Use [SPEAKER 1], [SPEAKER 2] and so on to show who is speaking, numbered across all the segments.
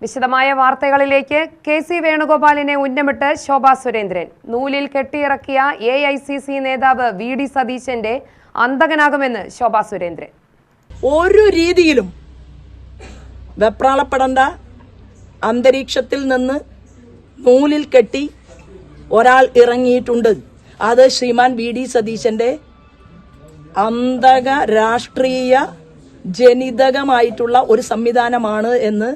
[SPEAKER 1] വിശദമായ വാർത്തകളിലേക്ക്. കെ.സി. വേണുഗോപാലിനെ ഉന്നമിട്ട് ശോഭാ സുരേന്ദ്രൻ. നൂലിൽ കെട്ടിയിറക്കിയ AICC നേതാവ് VD സതീശന്റെ അന്തകനാകുമെന്ന് ശോഭാ സുരേന്ദ്രൻ.
[SPEAKER 2] ഒരു രീതിയിലും വെപ്രാളപ്പെടേണ്ട, അന്തരീക്ഷത്തിൽ നിന്ന് നൂലിൽ കെട്ടി ഒരാൾ ഇറങ്ങിയിട്ടുണ്ട്. അത് ശ്രീമാൻ VD സതീശന്റെ അന്തക രാഷ്ട്രീയ ജനിതകമായിട്ടുള്ള ഒരു സംവിധാനമാണ് എന്ന്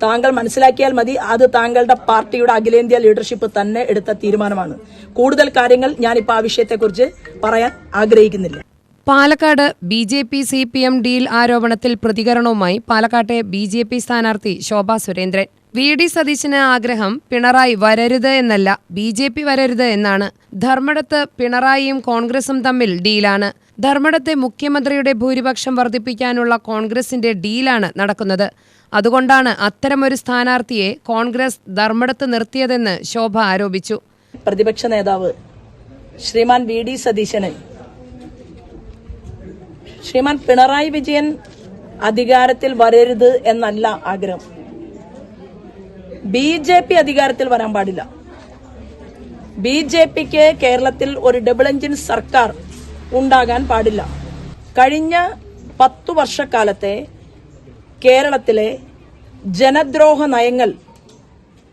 [SPEAKER 2] താങ്കൾ മനസ്സിലാക്കിയാൽ മതി. അത് താങ്കളുടെ പാർട്ടിയുടെ അഖിലേന്ത്യാ ലീഡർഷിപ്പ് തന്നെ എടുത്ത തീരുമാനമാണ്. കൂടുതൽ കാര്യങ്ങൾ ഞാനിപ്പോൾ ആ വിഷയത്തെക്കുറിച്ച് പറയാൻ ആഗ്രഹിക്കുന്നില്ല.
[SPEAKER 1] പാലക്കാട് BJP CPM ഡീൽ ആരോപണത്തിൽ പ്രതികരണവുമായി പാലക്കാട്ടെ BJP സ്ഥാനാർത്ഥി ശോഭാ സുരേന്ദ്രൻ. VD സതീശന് ആഗ്രഹം പിണറായി വരരുത് എന്നല്ല, BJP വരരുത് എന്നാണ്. ധർമ്മടത്ത് പിണറായിയും കോൺഗ്രസും തമ്മിൽ ഡീലാണ്. ധർമ്മടത്തെ മുഖ്യമന്ത്രിയുടെ ഭൂരിപക്ഷം വർദ്ധിപ്പിക്കാനുള്ള കോൺഗ്രസിന്റെ ഡീലാണ് നടക്കുന്നത്. അതുകൊണ്ടാണ് അത്തരമൊരു സ്ഥാനാർത്ഥിയെ കോൺഗ്രസ് ധർമ്മടത്ത് നിർത്തിയതെന്ന് ശോഭ ആരോപിച്ചു.
[SPEAKER 2] പ്രതിപക്ഷ നേതാവ് ശ്രീമാൻ VD സതീശന് ശ്രീമാൻ പിണറായി വിജയൻ അധികാരത്തിൽ വരരുത് എന്നല്ല ആഗ്രഹം. BJP അധികാരത്തിൽ വരാൻ പാടില്ല. BJPക്ക് കേരളത്തിൽ ഒരു ഡബിൾ എഞ്ചിൻ സർക്കാർ ഉണ്ടാകാൻ പാടില്ല. കഴിഞ്ഞ 10 വർഷക്കാലത്തെ കേരളത്തിലെ ജനദ്രോഹ നയങ്ങൾ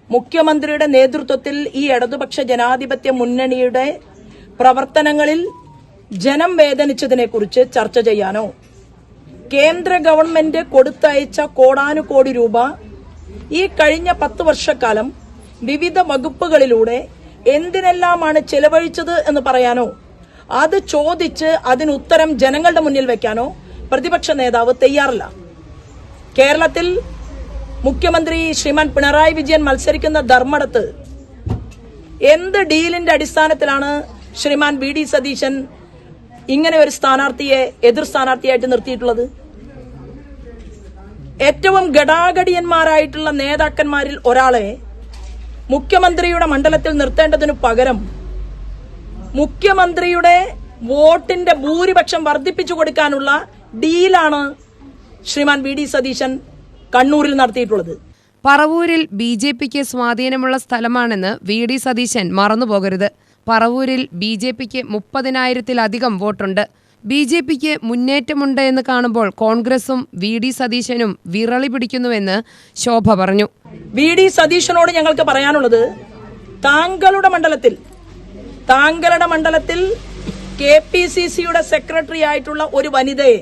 [SPEAKER 2] മുഖ്യമന്ത്രിയുടെ നേതൃത്വത്തിൽ ഈ ഇടതുപക്ഷ ജനാധിപത്യ മുന്നണിയുടെ പ്രവർത്തനങ്ങളിൽ ജനം വേദനിച്ചതിനെക്കുറിച്ച് ചർച്ച ചെയ്യാനോ, കേന്ദ്ര ഗവൺമെന്റ് കൊടുത്തയച്ച കോടാനുകോടി രൂപ ഈ കഴിഞ്ഞ 10 വർഷക്കാലം വിവിധ വകുപ്പുകളിലൂടെ എന്തിനെല്ലാമാണ് ചെലവഴിച്ചത് എന്ന് പറയാനോ, അത് ചോദിച്ച് അതിനുത്തരം ജനങ്ങളുടെ മുന്നിൽ വെക്കാനോ പ്രതിപക്ഷ നേതാവ് തയ്യാറല്ല. കേരളത്തിൽ മുഖ്യമന്ത്രി ശ്രീമാൻ പിണറായി വിജയൻ മത്സരിക്കുന്ന ധർമ്മടത്ത് എന്ത് ഡീലിന്റെ അടിസ്ഥാനത്തിലാണ് ശ്രീമാൻ VD സതീശൻ ഇങ്ങനെ ഒരു സ്ഥാനാർത്ഥിയെ എതിർ സ്ഥാനാർത്ഥിയായിട്ട് നിർത്തിയിട്ടുള്ളത്? ഏറ്റവും ഘടാഘടിയന്മാരായിട്ടുള്ള നേതാക്കന്മാരിൽ ഒരാളെ മുഖ്യമന്ത്രിയുടെ മണ്ഡലത്തിൽ നിർത്തേണ്ടതിനു പകരം മുഖ്യമന്ത്രിയുടെ വോട്ടിന്റെ ഭൂരിപക്ഷം വർദ്ധിപ്പിച്ചു കൊടുക്കാനുള്ള ഡീലാണ് ശ്രീമാൻ VD സതീശൻ കണ്ണൂരിൽ നടത്തിയിട്ടുള്ളത്.
[SPEAKER 1] പറവൂരിൽ BJPക്ക് സ്വാധീനമുള്ള സ്ഥലമാണെന്ന് VD സതീശൻ മറന്നുപോകരുത്. പറവൂരിൽ BJPക്ക് 30,000-ത്തിലധികം വോട്ടുണ്ട്. BJPക്ക് മുന്നേറ്റമുണ്ട് എന്ന് കാണുമ്പോൾ കോൺഗ്രസും VD സതീശനും വിറളി പിടിക്കുന്നുവെന്ന് ശോഭ പറഞ്ഞു.
[SPEAKER 2] VD സതീശനോട് ഞങ്ങൾക്ക് പറയാനുള്ളത്, താങ്കളുടെ മണ്ഡലത്തിൽ KPCCയുടെ സെക്രട്ടറി ആയിട്ടുള്ള ഒരു വനിതയെ,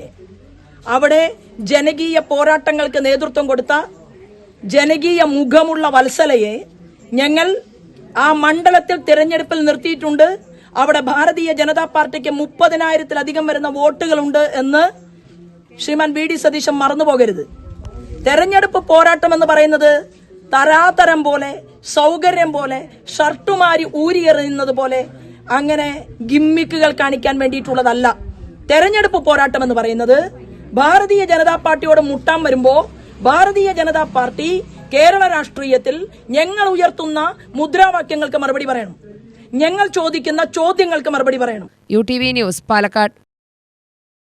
[SPEAKER 2] അവിടെ ജനകീയ പോരാട്ടങ്ങൾക്ക് നേതൃത്വം കൊടുത്ത ജനകീയ മുഖമുള്ള വത്സലയെ ഞങ്ങൾ ആ മണ്ഡലത്തിൽ തിരഞ്ഞെടുപ്പിൽ നിർത്തിയിട്ടുണ്ട്. അവിടെ ഭാരതീയ ജനതാ പാർട്ടിക്ക് 30,000-ത്തിലധികം വരുന്ന വോട്ടുകളുണ്ട് എന്ന് ശ്രീമാൻ VD സതീശൻ മറന്നുപോകരുത്. തെരഞ്ഞെടുപ്പ് പോരാട്ടം എന്ന് പറയുന്നത് തരാതരം പോലെ, സൗകര്യം പോലെ, ഷർട്ടുമാരി ഊരിയെറിയുന്നത് പോലെ അങ്ങനെ ഗിമ്മിക്കുകൾ കാണിക്കാൻ വേണ്ടിയിട്ടുള്ളതല്ല. തെരഞ്ഞെടുപ്പ് പോരാട്ടം എന്ന് പറയുന്നത് ഭാരതീയ ജനതാ പാർട്ടിയോട് മുട്ടാൻ വരുമ്പോ ഭാരതീയ ജനതാ പാർട്ടി കേരള രാഷ്ട്രീയത്തിൽ ഞങ്ങൾ ഉയർത്തുന്ന മുദ്രാവാക്യങ്ങൾക്ക് മറുപടി പറയണം, ഞങ്ങൾ ചോദിക്കുന്ന ചോദ്യങ്ങൾക്ക് മറുപടി പറയണം.
[SPEAKER 1] UTV news, Palakkad.